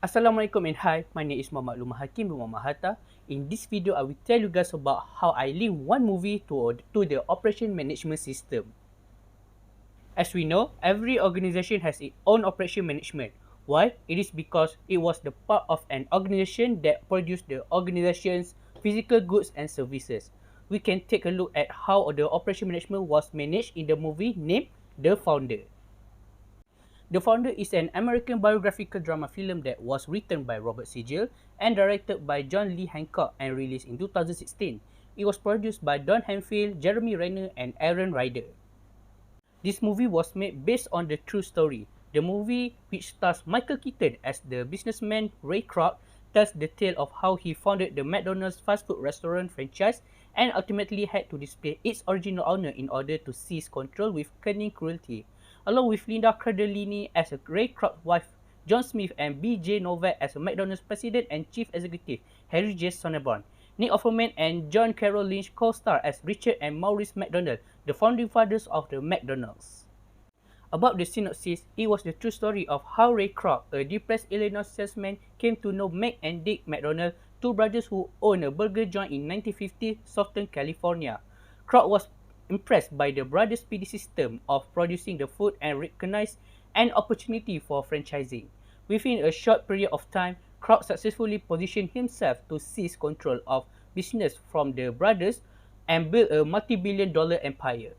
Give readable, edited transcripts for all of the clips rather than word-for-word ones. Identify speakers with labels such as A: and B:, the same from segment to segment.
A: Assalamualaikum and hi, my name is Muhammad Lumah Hakim bin Muhammad Hatta. In this video, I will tell you guys about how I link one movie to the operation management system. As we know, every organization has its own operation management. Why? It is because it was the part of an organization that produced the organization's physical goods and services. We can take a look at how the operation management was managed in the movie named The Founder. The Founder is an American biographical drama film that was written by Robert Siegel and directed by John Lee Hancock and released in 2016. It was produced by Don Hanfield, Jeremy Renner, and Aaron Ryder. This movie was made based on the true story. The movie, which stars Michael Keaton as the businessman Ray Kroc, tells the tale of how he founded the McDonald's fast food restaurant franchise and ultimately had to display its original owner in order to seize control with cunning cruelty. Along with Linda Cardellini as a Ray Kroc's wife, John Smith, and B.J. Novak as a McDonald's president and chief executive, Harry J. Sonneborn. Nick Offerman and John Carroll Lynch co-star as Richard and Maurice McDonald, the founding fathers of the McDonald's. About the synopsis, it was the true story of how Ray Kroc, a depressed Illinois salesman, came to know Mac and Dick McDonald, two brothers who owned a burger joint in 1950 Southern California. Kroc was impressed by the brothers' speedy system of producing the food and recognized an opportunity for franchising. Within a short period of time, Kroc successfully positioned himself to seize control of business from the brothers and build a multi-billion-dollar empire.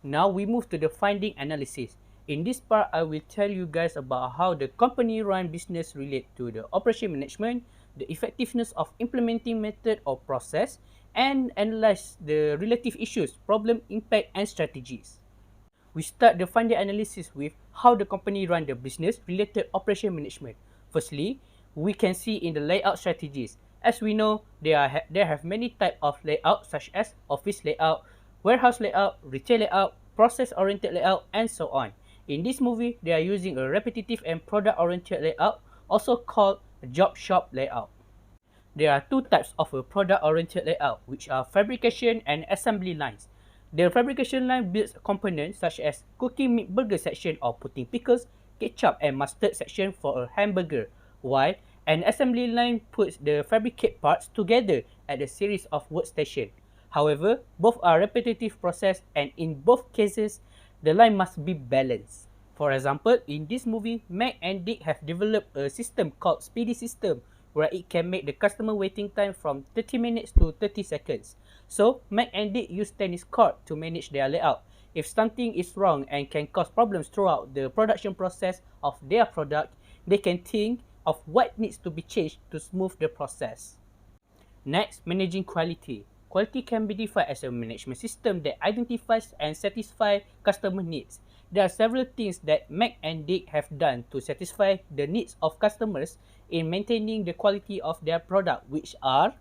A: Now we move to the finding analysis. In this part, I will tell you guys about how the company run business relate to the operation management, the effectiveness of implementing method or process, and analyze the relative issues, problem, impact, and strategies. We start the finding analysis with how the company run the business related operation management. Firstly, we can see in the layout strategies. As we know, there have many types of layout such as office layout, warehouse layout, retail layout, process-oriented layout, and so on. In this movie, they are using a repetitive and product-oriented layout, also called job shop layout. There are two types of a product-oriented layout, which are fabrication and assembly lines. The fabrication line builds components such as cooking meat burger section or putting pickles, ketchup, and mustard section for a hamburger, while an assembly line puts the fabricate parts together at a series of workstation. However, both are repetitive process, and in both cases, the line must be balanced. For example, in this movie, Mac and Dick have developed a system called Speedy System, where it can make the customer waiting time from 30 minutes to 30 seconds. So, Mac and Dick use tennis court to manage their layout. If something is wrong and can cause problems throughout the production process of their product, they can think of what needs to be changed to smooth the process. Next, managing quality. Quality can be defined as a management system that identifies and satisfies customer needs. There are several things that Mac and Dick have done to satisfy the needs of customers in maintaining the quality of their product, which are: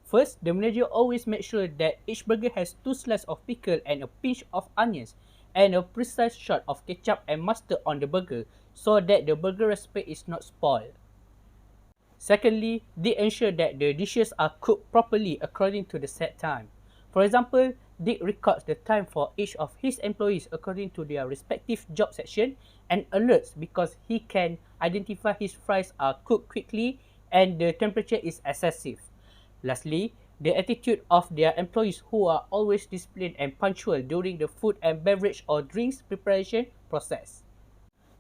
A: first, the manager always makes sure that each burger has 2 slices of pickle and a pinch of onions, and a precise shot of ketchup and mustard on the burger, so that the burger recipe is not spoiled. Secondly, they ensure that the dishes are cooked properly according to the set time. For example, Dick records the time for each of his employees according to their respective job section and alerts because he can identify his fries are cooked quickly and the temperature is excessive. Lastly, the attitude of their employees who are always disciplined and punctual during the food and beverage or drinks preparation process.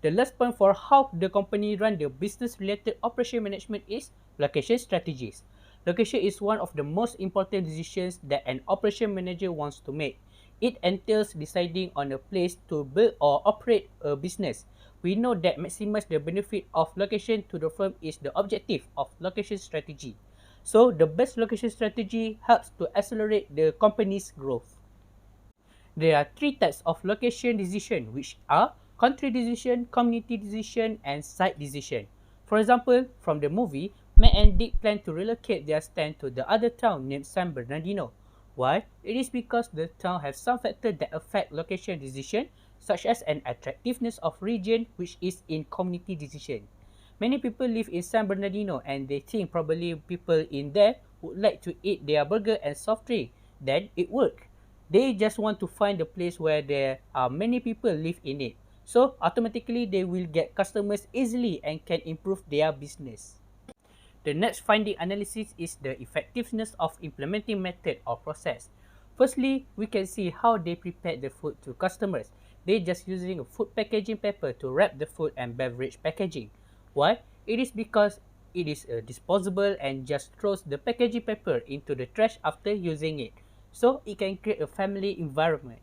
A: The last point for how the company run the business-related operation management is location strategies. Location is one of the most important decisions that an operation manager wants to make. It entails deciding on a place to build or operate a business. We know that maximize the benefit of location to the firm is the objective of location strategy. So, the best location strategy helps to accelerate the company's growth. There are 3 types of location decision, which are country decision, community decision, and site decision. For example, from the movie, Mac and Dick plan to relocate their stand to the other town named San Bernardino. Why? It is because the town has some factors that affect location decision, such as an attractiveness of region, which is in community decision. Many people live in San Bernardino and they think probably people in there would like to eat their burger and soft drink. Then it works. They just want to find a place where there are many people live in it. So automatically they will get customers easily and can improve their business. The next finding analysis is the effectiveness of implementing method or process. Firstly, we can see how they prepare the food to customers. They just using a food packaging paper to wrap the food and beverage packaging. Why? It is because it is disposable and just throws the packaging paper into the trash after using it. So it can create a family environment.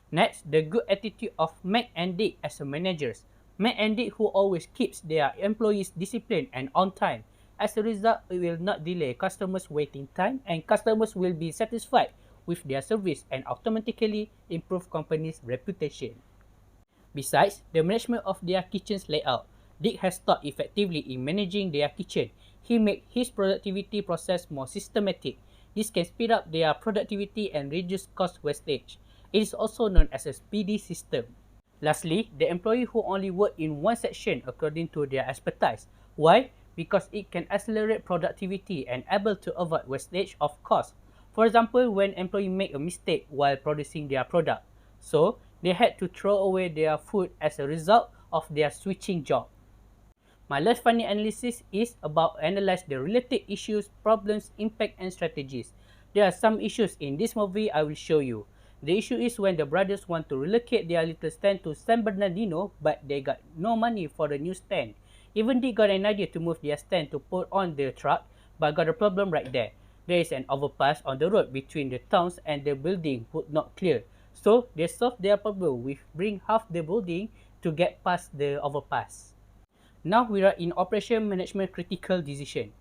A: Next, the good attitude of Mac and Dick as a managers. Mac and Dick who always keeps their employees disciplined and on time. As a result, it will not delay customers' waiting time and customers will be satisfied with their service and automatically improve company's reputation. Besides, the management of their kitchen's layout. Dick has thought effectively in managing their kitchen. He made his productivity process more systematic. This can speed up their productivity and reduce cost wastage. It is also known as a speedy system. Lastly, the employee who only work in one section according to their expertise. Why? Because it can accelerate productivity and able to avoid wastage of cost. For example, when employee make a mistake while producing their product, so they had to throw away their food as a result of their switching job. My last finding analysis is about analyze the related issues, problems, impact and strategies. There are some issues in this movie I will show you. The issue is when the brothers want to relocate their little stand to San Bernardino, but they got no money for the new stand. Even they got an idea to move their stand to put on the truck, but got a problem right there. There is an overpass on the road between the towns and the building would not clear. So they solved their problem with bring half the building to get past the overpass. Now we are in operation management critical decision.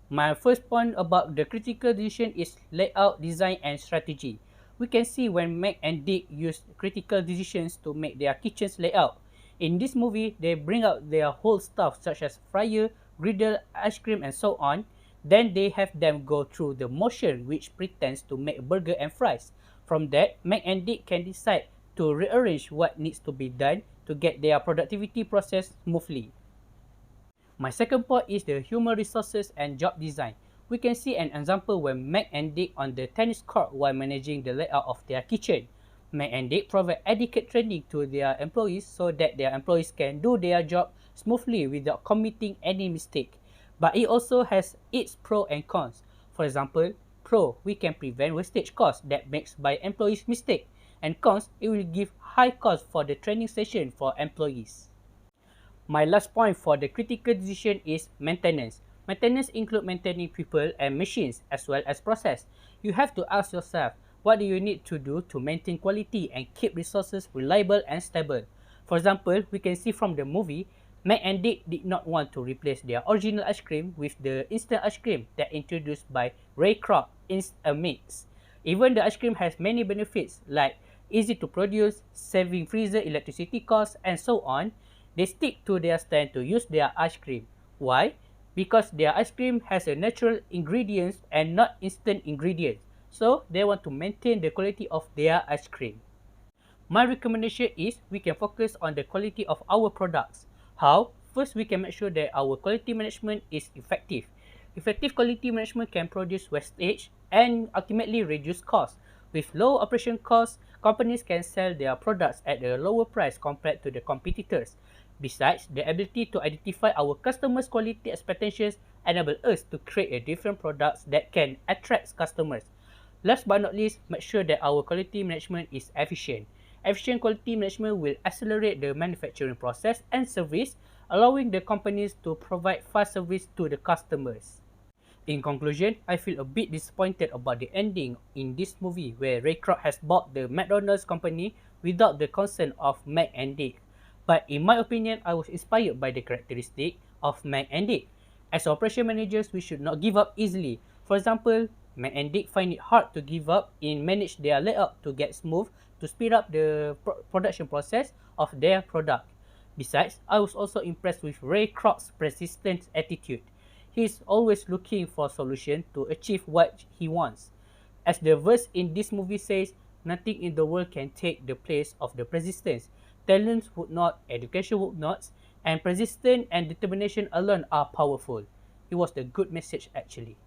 A: My first point about the critical decision is layout, design and strategy. We can see when Mac and Dick use critical decisions to make their kitchen's layout. In this movie, they bring out their whole stuff such as fryer, griddle, ice cream and so on. Then they have them go through the motion which pretends to make a burger and fries. From that, Mac and Dick can decide to rearrange what needs to be done to get their productivity process smoothly. My second point is the human resources and job design. We can see an example when Mac and Dick on the tennis court while managing the layout of their kitchen. Mac and Dick provide adequate training to their employees so that their employees can do their job smoothly without committing any mistake. But it also has its pros and cons. For example, pro, we can prevent wastage costs that makes by employees' mistake. And cons, it will give high cost for the training session for employees. My last point for the critical decision is maintenance. Maintenance include maintaining people and machines as well as process. You have to ask yourself, what do you need to do to maintain quality and keep resources reliable and stable? For example, we can see from the movie, Mac and Dick did not want to replace their original ice cream with the instant ice cream that introduced by Ray Kroc Instamix. Even the ice cream has many benefits like easy to produce, saving freezer electricity costs and so on. They stick to their stand to use their ice cream. Why? Because their ice cream has a natural ingredients and not instant ingredients. So they want to maintain the quality of their ice cream. My recommendation is we can focus on the quality of our products. How? First, we can make sure that our quality management is effective. Effective quality management can produce wastage and ultimately reduce costs. With low operation costs, companies can sell their products at a lower price compared to the competitors. Besides, the ability to identify our customers' quality expectations enable us to create different products that can attract customers. Last but not least, make sure that our quality management is efficient. Efficient quality management will accelerate the manufacturing process and service, allowing the companies to provide fast service to the customers. In conclusion, I feel a bit disappointed about the ending in this movie where Ray Kroc has bought the McDonald's company without the consent of Mac and Dick. But in my opinion, I was inspired by the characteristic of Mac and Dick. As operation managers, we should not give up easily. For example, Mac and Dick find it hard to give up in manage their layout to get smooth to speed up the production process of their product. Besides, I was also impressed with Ray Kroc's persistent attitude. He is always looking for solutions to achieve what he wants. As the verse in this movie says, nothing in the world can take the place of the persistence. Talents would not, education would not, and persistence and determination alone are powerful. It was the good message actually.